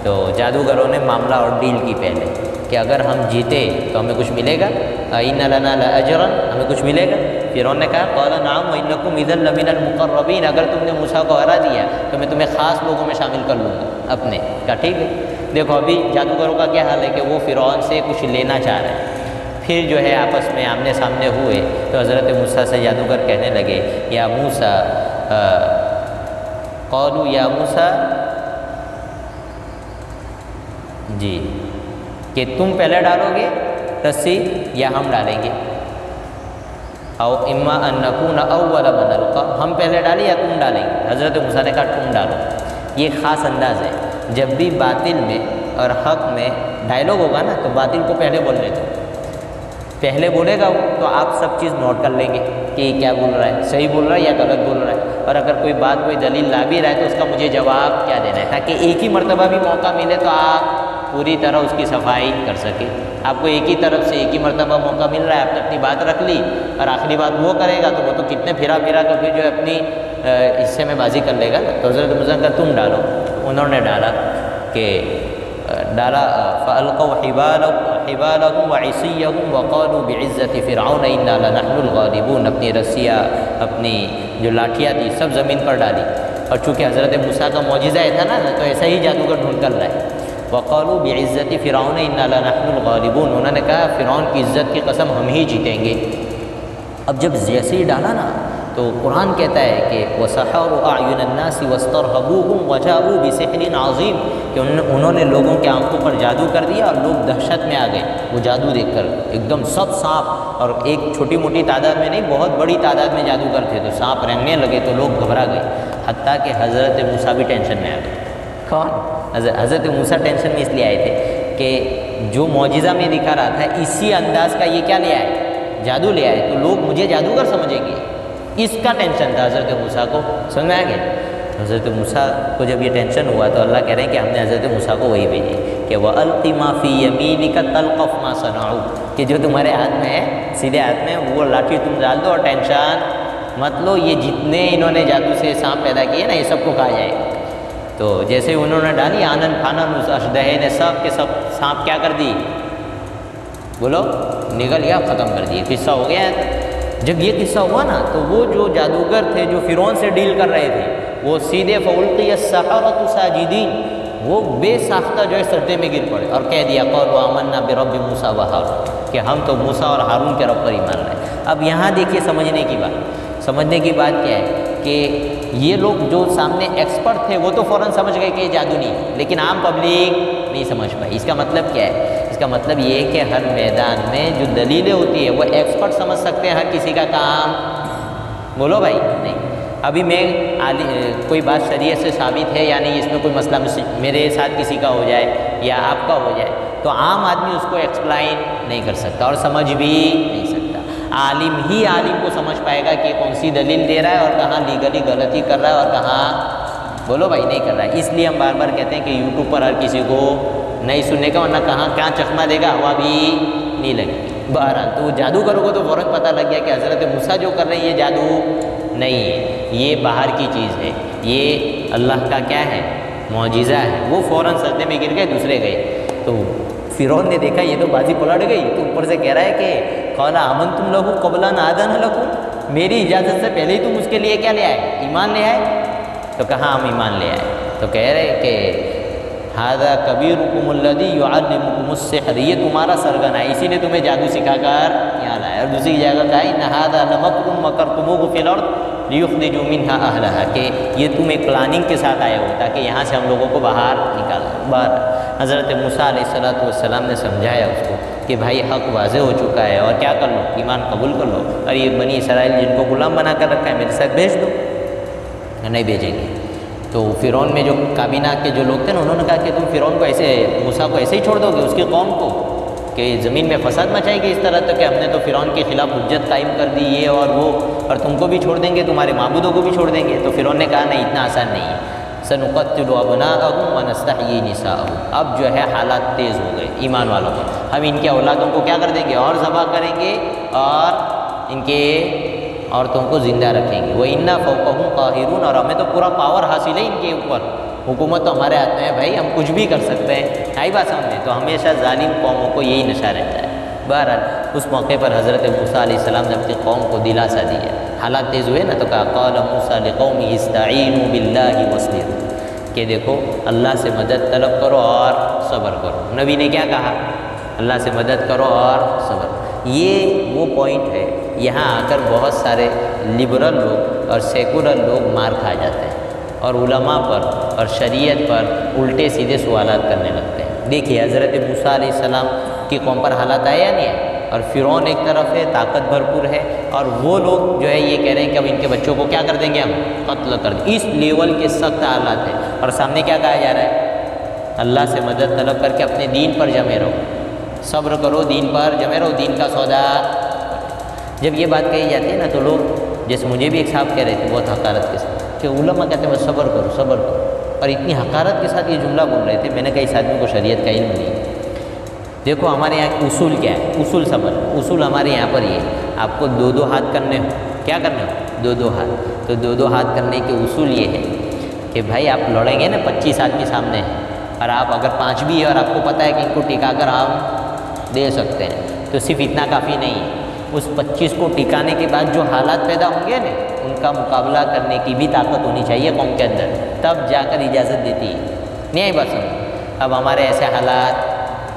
تو جادوگروں نے معاملہ اور ڈیل کی پہلے کہ اگر ہم جیتے تو ہمیں کچھ ملے گا، ان لنا لاجرا، ہمیں کچھ ملے گا؟ فرعون نے کہا قال نعم وانکم اذا لمن المقربین، اگر تم نے موسیٰ کو ہرا دیا تو میں تمہیں خاص لوگوں میں شامل کر لوں گا اپنے۔ کہا ٹھیک ہے۔ دیکھو ابھی جادوگروں کا کیا حال ہے کہ وہ فرعون سے کچھ لینا چاہ رہے ہیں، پھر جو ہے آپس میں آمنے سامنے ہوئے تو حضرت موسیٰ سے جادوگر کہنے لگے یا موسیٰ، قالوا یا موسیٰ، جی کہ تم پہلے ڈالو گے رسی یا ہم ڈالیں گے؟ او اما ان نکون اول من القا، ہم پہلے ڈالیں یا تم ڈالیں گے؟ حضرت موسیٰ نے کہا تم ڈالو۔ یہ خاص انداز ہے، جب بھی باطل میں اور حق میں ڈائلاگ ہوگا نا تو باطل کو پہلے بولنے دو، پہلے بولے گا وہ تو آپ سب چیز نوٹ کر لیں گے کہ یہ کیا بول رہا ہے، صحیح بول رہا ہے یا غلط بول رہا ہے، اور اگر کوئی بات کوئی دلیل لا بھی رہا ہے تو اس کا مجھے جواب کیا دینا ہے، تاکہ ایک ہی مرتبہ بھی موقع ملے تو آپ پوری طرح اس کی صفائی کر سکیں۔ آپ کو ایک ہی طرف سے ایک ہی مرتبہ موقع مل رہا ہے، آپ نے اپنی بات رکھ لی اور آخری بات وہ کرے گا تو وہ تو کتنے پھرا کر پھر جو ہے اپنی حصے میں بازی کر لے گا۔ تو حضرت موسیٰ کا تم ڈالو، انہوں نے ڈالا کہ فَأَلْقَوْا حِبَالَهُمْ وَعِصِيَّهُمْ وَقَالُوا بِعِزَّةِ فِرْعَوْنَ إِنَّا لَنَحْنُ الْغَالِبُونَ، اپنی رسیاں اپنی جو لاٹھیاں تھی سب زمین پر ڈالی، اور چونکہ حضرت موسیٰ کا معجزہ تھا نا تو ایسا ہی جادوگر ڈھونڈ کر لائے۔ وَقَالُوا بِعِزَّةِ فِرْعَوْنَ إِنَّا لَنَحْنُ الْغَالِبُونَ، انہوں نے کہا فرعون کی عزت کی قسم ہم ہی جیتیں گے۔ اب جب جیسے ہی ڈالا نا تو قرآن کہتا ہے کہ وَسَحَرُوا أَعْيُنَ النَّاسِ وَاسْتَرْهَبُوهُمْ وَجَاءُوا بِسِحْرٍ عَظِيمٍ، کہ انہوں نے لوگوں کے آنکھوں پر جادو کر دیا اور لوگ دہشت میں آ گئے وہ جادو دیکھ کر، ایک دم سب سانپ، اور ایک چھوٹی موٹی تعداد میں نہیں بہت بڑی تعداد میں جادوگر تھے، تو سانپ رنگنے لگے تو لوگ گھبرا گئے، حتیٰ کہ حضرت موسیٰ بھی ٹینشن میں آ گئے۔ کون؟ حضرت موسیٰ ٹینشن میں اس لیے آئے تھے کہ جو معجزہ میں دکھا رہا تھا اسی انداز کا یہ کیا لے آئے؟ جادو لے آئے، تو لوگ مجھے جادوگر سمجھیں گے، اس کا ٹینشن تھا حضرت موسیٰ کو۔ سمجھ میں آ گیا؟ حضرت موسیٰ کو جب یہ ٹینشن ہوا تو اللہ کہہ رہے ہیں کہ ہم نے حضرت موسیٰ کو وہی بھیجی کہ وَأَلْقِ مَا فِي يَمِينِكَ تَلْقَفْ مَا صَنَعُوا، کہ جو تمہارے ہاتھ میں ہے سیدھے ہاتھ میں وہ لاٹھی تم ڈال دو اور ٹینشن مت لو، یہ جتنے انہوں نے جادو سے سانپ پیدا کیے نا یہ سب کو کھا جائے گا۔ تو جیسے انہوں نے ڈالی آنن فانن، اس اشدہے نے سب کے سب سانپ کیا کر دی؟ بولو، نگل یا ختم کر دیے، قصہ ہو گیا ہے۔ جب یہ قصہ ہوا نا تو وہ جو جادوگر تھے جو فرعون سے ڈیل کر رہے تھے وہ سیدھے فَأُلْقِيَ السَّحَرَةُ سَاجِدِينَ، وہ بے ساختہ جو ہے سجدے میں گر پڑے اور کہہ دیا قَالُوا آمَنَّا بِرَبِّ مُوسَىٰ وَهَارُونَ، کہ ہم تو موسیٰ اور ہارون کے رب پر ایمان لائے۔ اب یہاں دیکھیے سمجھنے کی بات کیا ہے کہ یہ لوگ جو سامنے ایکسپرٹ تھے وہ تو فوراً سمجھ گئے کہ یہ جادو نہیں ہے، لیکن عام پبلک نہیں سمجھ پائی۔ اس کا مطلب کیا ہے؟ اس کا مطلب یہ ہے کہ ہر میدان میں جو دلیلیں ہوتی ہے وہ ایکسپرٹ سمجھ سکتے ہیں، ہر کسی کا کام بولو بھائی نہیں۔ ابھی میں کوئی بات شریعت سے ثابت ہے یا نہیں، اس میں کوئی مسئلہ میرے ساتھ کسی کا ہو جائے یا آپ کا ہو جائے تو عام آدمی اس کو ایکسپلائن نہیں کر سکتا اور سمجھ بھی نہیں سکتا۔ عالم ہی عالم کو سمجھ پائے گا کہ کون سی دلیل دے رہا ہے اور کہاں لیگلی غلطی کر رہا ہے اور کہاں بولو بھائی نہیں کر رہا ہے۔ اس لیے ہم بار بار کہتے ہیں کہ یوٹیوب پر ہر کسی کو نہیں سننے کا، ورنہ کہاں کیا چکمہ دے گا، ہوا بھی نہیں لگے۔ بہرحال تو جادو کرو گے تو فوراً پتہ لگ گیا کہ حضرت موسیٰ جو کر رہے ہیں یہ جادو نہیں ہے، یہ باہر کی چیز ہے، یہ اللہ کا کیا ہے معجزہ ہے۔ وہ فوراً سجدے میں گر گئے، دوسرے گئے۔ تو فرعون نے دیکھا یہ تو بازی پلٹ گئی، تو اوپر سے کہہ رہا ہے کہ قَالَ آمَنْتُمْ لَهُ قَبْلَ أَنْ آذَنَ لَكُمْ، میری اجازت سے پہلے ہی تم اس کے لیے کیا لے آئے؟ ایمان لے آئے؟ تو کہاں ہم ایمان لے آئے؟ تو کہہ رہے کہ هَذَا كَبِيرُكُمُ الَّذِي يُعَلِّمُكُمُ السِّحْرَ، یہ تمہارا سرگنا ہے، اسی نے تمہیں جادو سکھا کر یہاں لایا۔ اور دوسری جگہ کہا إِنَّ هَذَا لَمَكْرٌ مَكَرْتُمُوهُ فِي الْأَرْضِ لِيُخْرِجُوا مِنْهَا أَهْلَهَا، کہ یہ تم ایک پلاننگ کے ساتھ آئے ہو تاکہ یہاں سے ہم لوگوں کو باہر نکالا۔ باہر حضرت موسیٰ علیہ السلام نے سمجھایا اس کو کہ بھائی حق واضح ہو چکا ہے اور کیا کر لو، ایمان قبول کر لو، اور یہ بنی اسرائیل جن کو غلام بنا کر رکھا ہے میرے ساتھ بھیج دو۔ نہیں بھیجیں گے۔ تو فرعون میں جو کابینہ کے جو لوگ تھے نا، انہوں نے کہا کہ تم فرعون کو ایسے موسیٰ کو ایسے ہی چھوڑ دو گے، اس کی قوم کو کہ زمین میں فساد مچائے گی اس طرح، تو کہ ہم نے تو فرعون کے خلاف حجت قائم کر دی یہ اور وہ، اور تم کو بھی چھوڑ دیں گے، تمہارے معبودوں کو بھی چھوڑ دیں گے۔ تو فرعون نے کہا نہیں، اتنا آسان نہیں ہے، سنقتل ابناءهم ونستحيي نساءهم۔ اب جو ہے حالات تیز ہو گئے ایمان والوں کے، ہم ان کے اولادوں کو کیا کر دیں گے اور ذبح کریں گے اور ان کے عورتوں کو زندہ رکھیں گے۔ وَإِنَّا فَوْقَهُمْ قَاهِرُونَ، اور ہمیں تو پورا پاور حاصل ہے ان کے اوپر، حکومت تو ہمارے ہاتھ میں ہے بھائی، ہم کچھ بھی کر سکتے ہیں۔ آئی بات سمجھ میں؟ تو ہمیشہ ظالم قوموں کو یہی نشہ رہتا ہے۔ بہرحال اس موقع پر حضرت موسیٰ علیہ السلام نے اپنی قوم کو دلاسا دیا، حالات تیز ہوئے نا تو کہا قال موسیٰ لقومہ استعینوا باللہ واصبروا، کہ دیکھو اللہ سے مدد طلب کرو اور صبر کرو۔ نبی نے کیا کہا؟ اللہ سے مدد کرو اور صبر۔ یہ وہ پوائنٹ ہے، یہاں آ کر بہت سارے لبرل لوگ اور سیکولر لوگ مار کھا جاتے ہیں اور علماء پر اور شریعت پر الٹے سیدھے سوالات کرنے لگتے ہیں۔ دیکھیے حضرت موسیٰ علیہ السلام کی قوم پر حالات آیا نہیں ہے، اور فرعون ایک طرف ہے طاقت بھرپور ہے، اور وہ لوگ جو ہے یہ کہہ رہے ہیں کہ اب ان کے بچوں کو کیا کر دیں گے، ہم قتل کر دیں۔ اس لیول کے سخت حالات ہیں، اور سامنے کیا کہا جا رہا ہے؟ اللہ سے مدد طلب کر کے اپنے دین پر جمے رہو، صبر کرو، دین پر جمے رہو، دین کا سودا۔ جب یہ بات کہی جاتی ہے نا تو لوگ، جیسے مجھے بھی ایک صاحب کہہ رہے تھے بہت حقارت کے ساتھ کہ علماء کہتے ہیں بس صبر کرو صبر کرو، اور اتنی حقارت کے ساتھ یہ جملہ بول رہے تھے۔ میں نے کہا اس آدمی کو شریعت کا علم نہیں ہے۔ دیکھو ہمارے یہاں اصول کیا ہے، اصول صبر، اصول ہمارے یہاں پر یہ آپ کو دو ہاتھ کرنے ہو، کیا کرنے ہو؟ دو ہاتھ۔ تو دو ہاتھ کرنے کے اصول یہ ہے کہ بھائی آپ لڑیں گے نا، 25 آدمی سامنے ہیں اور آپ اگر 5 بھی ہے اور آپ کو پتہ ہے کہ ان کو ٹکا کر آپ دے سکتے ہیں، تو صرف اتنا کافی نہیں ہے، اس 25 کو ٹکانے کے بعد جو حالات پیدا ہوں گے نا ان کا مقابلہ کرنے کی بھی طاقت ہونی چاہیے قوم کے اندر، تب جا کر اجازت دیتی ہے۔ نہیں آئی بات سمجھ؟ اب ہمارے ایسے حالات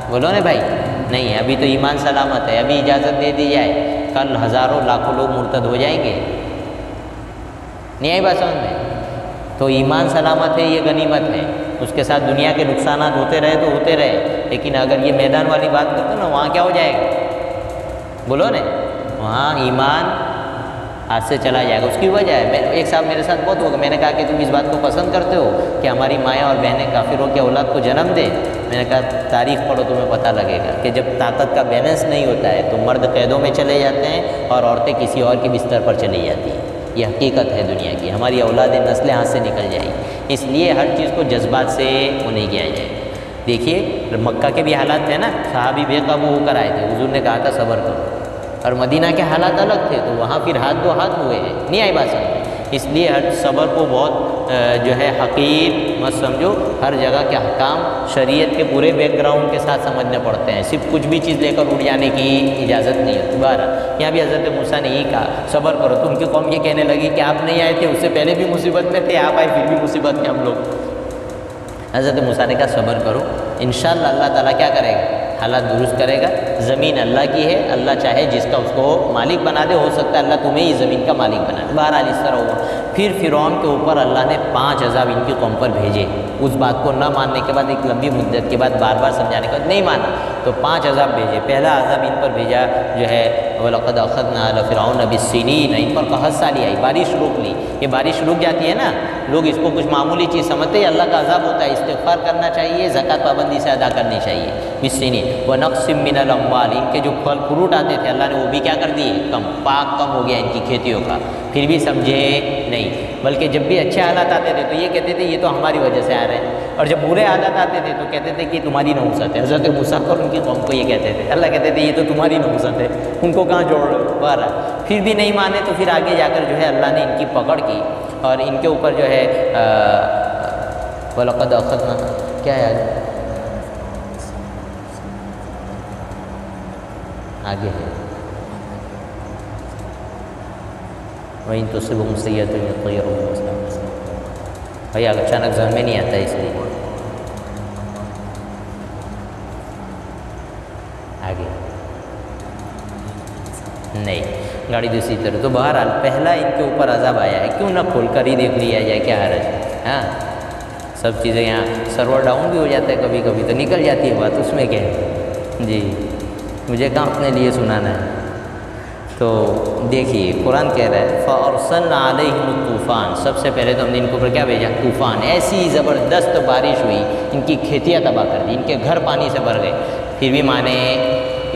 بولو نا بھائی نہیں ہے، ابھی تو ایمان سلامت ہے، ابھی اجازت دے دی جائے کل ہزاروں لاکھوں لوگ مرتد ہو جائیں گے۔ نہیں آئی بات سمجھ میں؟ تو ایمان سلامت ہے، یہ غنیمت ہے، اس کے ساتھ دنیا کے نقصانات ہوتے رہے تو ہوتے رہے، لیکن اگر یہ میدان والی بات کرتے نا وہاں کیا ہو جائے گا بولو نا، وہاں ایمان ہاتھ سے چلا جائے گا۔ اس کی وجہ ہے، ایک صاحب میرے ساتھ بہت ہوگا، میں نے کہا کہ تم اس بات کو پسند کرتے ہو کہ ہماری مائیں اور بہنیں کافروں کے اولاد کو جنم دے؟ میں نے کہا تاریخ پڑھو تمہیں پتہ لگے گا کہ جب طاقت کا بیلنس نہیں ہوتا ہے تو مرد قیدوں میں چلے جاتے ہیں اور عورتیں کسی اور کے بستر پر چلی جاتی ہیں۔ یہ حقیقت ہے دنیا کی، ہماری اولادیں نسلیں ہاتھ سے نکل جائیں گی، اس لیے ہر چیز کو جذبات سے وہ نہیں کیا جائے۔ دیکھیے مکہ کے بھی حالات تھے نا، صحابی بے قابو ہو کر آئے تھے، حضور نے کہا تھا صبر کرو، اور مدینہ کے حالات الگ تھے تو وہاں پھر ہاتھ ہوئے ہیں۔ نہیں آئی بات سمجھ؟ اس لیے ہر صبر کو بہت جو ہے حقیر مت سمجھو، ہر جگہ کے احکام شریعت کے پورے بیک گراؤنڈ کے ساتھ سمجھنے پڑتے ہیں، صرف کچھ بھی چیز لے کر اٹھ جانے کی اجازت نہیں ہے۔ دوبارہ یہاں بھی حضرت موسیٰ نے یہی کہا صبر کرو، تو ان کی قوم یہ کہنے لگی کہ آپ نہیں آئے تھے، اس سے پہلے بھی مصیبت میں تھے، آپ آئے پھر بھی مصیبت میں ہم لوگ۔ حضرت موسیٰ نے کہا صبر کرو، انشاءاللہ اللہ تعالیٰ کیا کرے گا، حالات درست کرے گا۔ زمین اللہ کی ہے، اللہ چاہے جس کا اس کو مالک بنا دے، ہو سکتا ہے اللہ تمہیں ہی زمین کا مالک بنا دے۔ بہرحال اس طرح ہوا۔ پھر فرعون کے اوپر اللہ نے 5 عذاب ان کی قوم پر بھیجے، اس بات کو نہ ماننے کے بعد، ایک لمبی مدت کے بعد بار بار سمجھانے کے بعد نہیں مانا تو 5 عذاب بھیجے۔ پہلا عذاب ان پر بھیجا جو ہے وَلَقَدْ أَخَذْنَا آلَ فِرْعَوْنَ بِالسِّنِينَ، ان پر قحط سالی آئی، بارش روک لی۔ یہ بارش رک جاتی ہے نا، لوگ اس کو کچھ معمولی چیز سمجھتے ہیں، اللہ کا عذاب ہوتا ہے، استغفار کرنا چاہیے، زکوٰۃ پابندی سے ادا کرنی چاہیے۔ بالسنین وَنَقْصٍ مِّنَ الْأَمْوَالِ، ان کے جو پھل فروٹ آتے تھے اللہ نے وہ بھی کیا کر دیے، کم ہو گیا ان کی کھیتیوں کا، پھر بھی سمجھے نہیں، بلکہ جب بھی اچھے حالات آتے تھے تو یہ کہتے تھے یہ تو ہماری وجہ سے آ رہے ہیں، اور جب برے حالات آتے تھے تو کہتے تھے کہ تمہاری نحوست ہے۔ حضرت موسیٰ اور ان کی قوم کو یہ کہتے تھے، اللہ کہتے تھے یہ تو تمہاری نحوست ہے، ان کو کہاں جوڑ رہا۔ پھر بھی نہیں مانے تو پھر آگے جا کر جو ہے اللہ نے ان کی پکڑ کی اور ان کے اوپر جو ہے وَلَقَدْ أَخَذْنَا، کیا ہے آگے ہے وَإِن تُصِبْهُمْ سَيِّئَةٌ يَطَّيَّرُوا بِمُوسَىٰ، بھائی اچانک ذہن میں نہیں آتا اس لیے آگے نہیں، گاڑی دوسری طرح۔ تو بہرحال پہلا ان کے اوپر عذاب آیا ہے، کیوں نہ کھول کر ہی دیکھ لیا جائے، کیا حرج ہے؟ ہاں سب چیزیں، یہاں سرور ڈاؤن بھی ہو جاتا ہے کبھی کبھی تو نکل جاتی ہے بات، اس میں کیا ہے جی، مجھے کہاں اپنے لیے سنانا ہے۔ تو دیکھیے قرآن کہہ رہا ہے فَأَرْسَلْنَا عَلَيْهِمُ الطُّوفَانَ، سب سے پہلے تو ہم نے ان کے اوپر کیا بھیجا، طوفان، ایسی زبردست بارش ہوئی، ان کی کھیتیاں تباہ کر دی، ان کے گھر پانی سے بھر گئے، پھر بھی مانے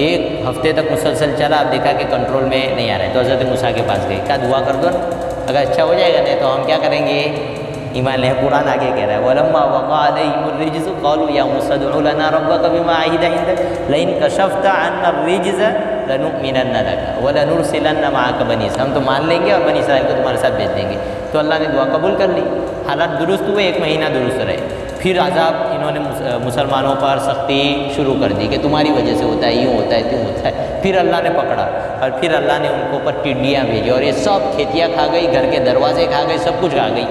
1 ہفتے تک مسلسل چلا، اب دیکھا کہ کنٹرول میں نہیں آ رہا ہے تو حضرت موسیٰ کے پاس گئے، کہا دعا کر دو نا، اگر اچھا ہو جائے گا نہیں تو ہم کیا کریں گے، ایمان لے۔ قرآن آگے کہہ رہا ہے وَلَمَّا وَقَعَ عَلَيْهِمُ الرِّجْزُ قَالُوا يَا مُوسَىٰ ادْعُ لَنَا رَبَّكَ بِمَا عَهِدَ عِندَكَ لَئِن كَشَفْتَ عَنَّا الرِّجْزَ لَنُؤْمِنَنَّ لَكَ وَلَنُرْسِلَنَّ مَعَكَ بَنِي اسرائیل، ہم تو مان لیں گے اور بنی اسرائیل کو تمہارے ساتھ بھیج دیں گے۔ تو اللہ نے دعا قبول کر لی، حالات درست ہوئے، 1 مہینہ درست رہے، پھر عذاب انہوں نے مسلمانوں پر سختی شروع کر دی کہ تمہاری وجہ سے ہوتا ہے، یوں ہوتا ہے، تیوں ہوتا ہے، پھر اللہ نے پکڑا اور پھر اللہ نے ان کو اوپر ٹڈیاں بھیجی اور یہ سب کھیتیاں کھا گئی، گھر کے دروازے کھا گئی، سب کچھ کھا گئی۔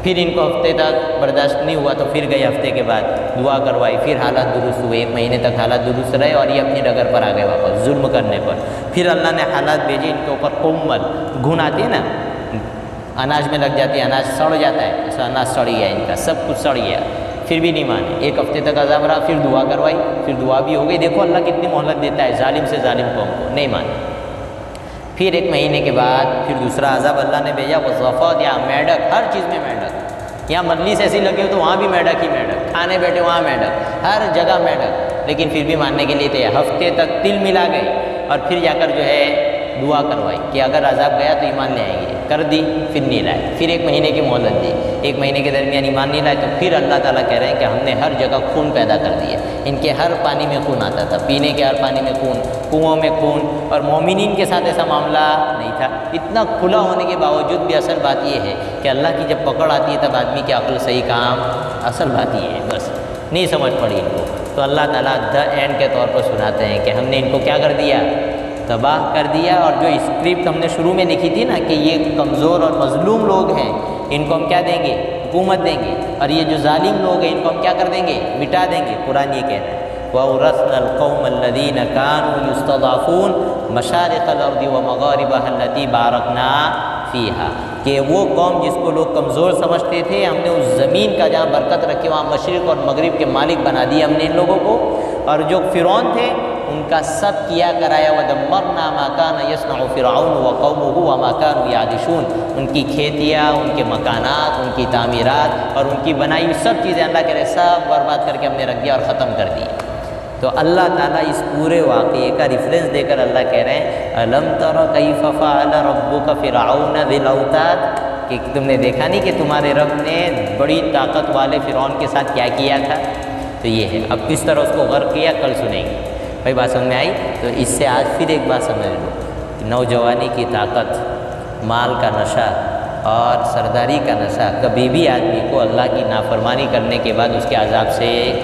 پھر ان کو ہفتے تک برداشت نہیں ہوا تو پھر گئے، ہفتے کے بعد دعا کروائی، پھر حالات درست ہوئے، 1 مہینے تک حالات درست رہے اور یہ اپنی ڈگر پر آ گئے واپس ظلم کرنے پر۔ پھر اللہ نے حالات بھیجے ان کے اوپر، قمل، گھن آتی ہے نا، اناج میں لگ جاتی ہے، اناج سڑ جاتا ہے، ایسا اناج سڑ گیا ان کا، سب کچھ سڑ گیا، پھر بھی نہیں مانے، 1 ہفتے تک عذاب رہا، پھر دعا کروائی، پھر دعا بھی ہو گئی۔ دیکھو اللہ کتنی مہلت دیتا ہے ظالم سے ظالم قوم کو، نہیں مانے۔ پھر 1 مہینے کے بعد پھر دوسرا عذاب اللہ نے بھیجا، وہ ضفاد، یا میڈک، ہر چیز میں میڈک، یہاں مجلس ایسی لگی ہو تو وہاں بھی میڈک ہی میڈک، کھانے بیٹھے وہاں میڈک، ہر جگہ میڈک، لیکن پھر بھی ماننے کے لیے تھے، ہفتے تک تل ملا گئے اور پھر جا کر جو ہے دعا کروائی کہ اگر عذاب گیا تو ایمان لے آئیں گے، کر دی، پھر نہیں لائے، پھر 1 مہینے کی مہلت دی، 1 مہینے کے درمیان ایمان نہیں لائے تو پھر اللہ تعالیٰ کہہ رہے ہیں کہ ہم نے ہر جگہ خون پیدا کر دیا، ان کے ہر پانی میں خون آتا تھا، پینے کے ہر پانی میں خون، کنووں میں خون، اور مومنین کے ساتھ ایسا معاملہ نہیں تھا۔ اتنا کھلا ہونے کے باوجود بھی اصل بات یہ ہے کہ اللہ کی جب پکڑ آتی ہے تب آدمی کی عقل صحیح کام، اصل بات یہ ہے، بس نہیں سمجھ پڑی ان کو، تو اللہ تعالیٰ دا اینڈ کے طور پر سناتے ہیں کہ ہم نے ان کو کیا کر دیا، تباہ کر دیا، اور جو اسکرپٹ ہم نے شروع میں لکھی تھی نا کہ یہ کمزور اور مظلوم لوگ ہیں، ان کو ہم کیا دیں گے، حکومت دیں گے، اور یہ جو ظالم لوگ ہیں ان کو ہم کیا کر دیں گے، مٹا دیں گے۔ قرآن یہ کہتا ہے وَأَوْرَثْنَا الْقَوْمَ الَّذِينَ كَانُوا يُسْتَضْعَفُونَ مَشَارِقَ الْأَرْضِ وَمَغَارِبَهَا الَّتِي بَارَكْنَا فِيهَا، کہ وہ قوم جس کو لوگ کمزور سمجھتے تھے، ہم نے اس زمین کا جہاں برکت رکھی وہاں مشرق اور مغرب کے مالک بنا دیا ہم نے ان لوگوں کو، اور جو فرعون تھے ان کا سب کیا کرایا، وَدَمَّرْنَا مَا كَانَ يَصْنَعُ فِرْعَوْنُ وَقَوْمُهُ وَمَا كَانُوا يَعْرِشُونَ، ان کی کھیتیاں، ان کے مکانات، ان کی تعمیرات اور ان کی بنائی ہوئی سب چیزیں اللہ کے رہے سب برباد کر کے ہم نے رکھ دیا اور ختم کر دی۔ تو اللہ تعالیٰ اس پورے واقعے کا ریفرنس دے کر اللہ کہہ رہے ہیں أَلَمْ تَرَ كَيْفَ فَعَلَ رَبُّكَ فِرْعَوْنَ ذِي الْأَوْتَادِ، کہ تم نے دیکھا نہیں کہ تمہارے رب نے بڑی طاقت والے فرعون کے ساتھ کیا کیا تھا۔ تو یہ ہے، اب کس طرح اس کو غرق کیا کل سنیں گے۔ بھائی بات سمجھ میں آئی؟ تو اس سے آج پھر ایک بات سمجھ لو، نوجوانی کی طاقت، مال کا نشہ اور سرداری کا نشہ کبھی بھی آدمی کو اللہ کی نافرمانی کرنے کے بعد اس کے عذاب سے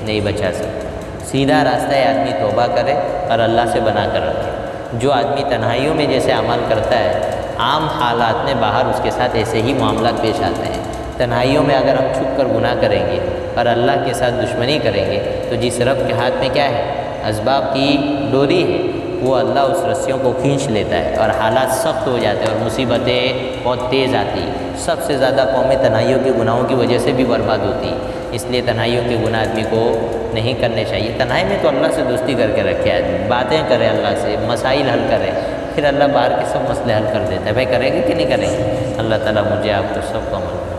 نہیں بچا سکتا۔ سیدھا راستہ ہے آدمی توبہ کرے اور اللہ سے بنا کر رکھے۔ جو آدمی تنہائیوں میں جیسے عمل کرتا ہے، عام حالات میں باہر اس کے ساتھ ایسے ہی معاملات پیش آتے ہیں۔ تنہائیوں میں اگر ہم چھپ کر گناہ کریں گے اور اللہ کے ساتھ دشمنی کریں گے تو جس رب کے ہاتھ میں کیا ہے؟ اسباب کی ڈوری ہے، وہ اللہ اس رسیوں کو کھینچ لیتا ہے اور حالات سخت ہو جاتے ہیں اور مصیبتیں بہت تیز آتی ہیں۔ سب سے زیادہ قومیں تنہائیوں کے گناہوں کی وجہ سے بھی برباد ہوتی ہیں۔ اس لیے تنہائیوں کے گناہ آدمی کو نہیں کرنے چاہیے۔ تنہائی میں تو اللہ سے دوستی کر کے رکھے آدمی، باتیں کرے اللہ سے، مسائل حل کرے، پھر اللہ باہر کے سب مسئلے حل کر دیتا ہے۔ بھائی کریں گے کہ نہیں کریں گے؟ اللہ تعالیٰ مجھے آپ کو سب کو عمل